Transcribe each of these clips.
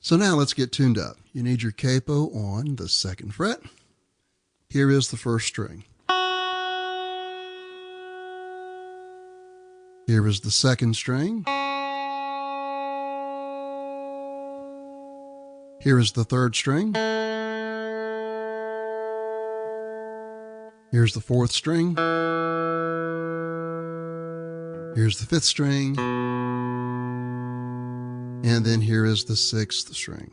So now let's get tuned up. You need your capo on the 2nd fret. Here is the 1st string. Here is the 2nd string. Here is the 3rd string. Here's the 4th string. Here's the 5th string. And then here is the 6th string.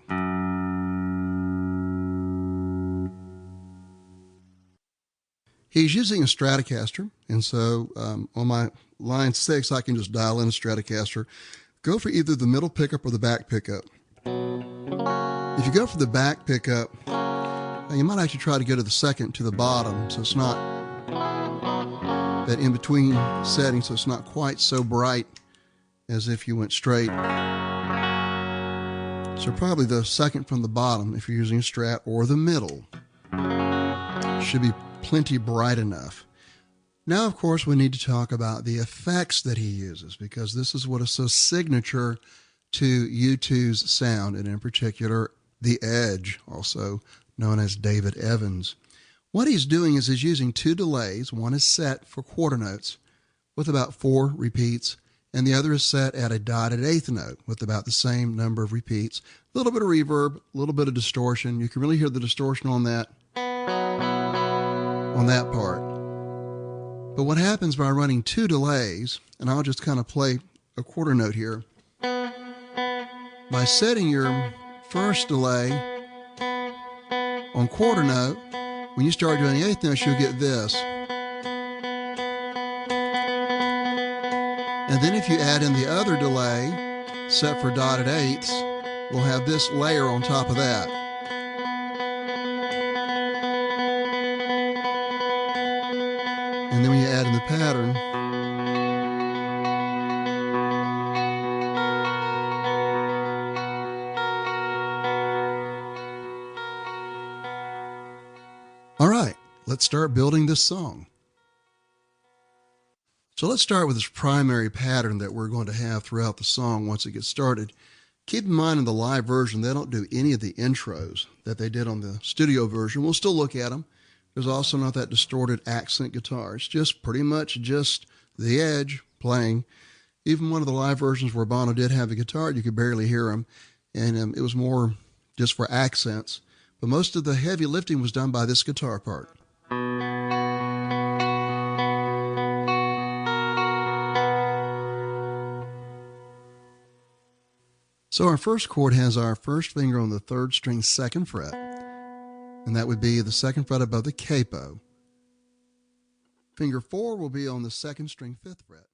He's using a Stratocaster, and so on my line 6, I can just dial in a Stratocaster. Go for either the middle pickup or the back pickup. If you go for the back pickup, you might actually try to go to the 2nd to the bottom, so it's not that in-between setting, so it's not quite so bright as if you went straight. So probably the 2nd from the bottom if you're using a Strat, or the middle. Should be plenty bright enough. Now, of course, we need to talk about the effects that he uses, because this is what is so signature to U2's sound, and in particular, the edge, also known as David Evans. What he's doing is he's using 2 delays. One is set for quarter notes with about 4 repeats, and the other is set at a dotted 8th note with about the same number of repeats. A little bit of reverb, a little bit of distortion. You can really hear the distortion on that part. But what happens by running 2 delays, and I'll just kind of play a quarter note here, by setting your first delay on quarter note, when you start doing the 8th note, you'll get this. And then if you add in the other delay, set for dotted 8ths, we'll have this layer on top of that. And then when you add in the pattern, all right, let's start building this song. So let's start with this primary pattern that we're going to have throughout the song once it gets started. Keep in mind, in the live version, they don't do any of the intros that they did on the studio version. We'll still look at them. There's also not that distorted accent guitar. It's just pretty much just the Edge playing. Even one of the live versions where Bono did have a guitar, you could barely hear him, and it was more just for accents. But most of the heavy lifting was done by this guitar part. So our first chord has our first finger on the 3rd string 2nd fret, and that would be the 2nd fret above the capo. Finger 4 will be on the 2nd string 5th fret.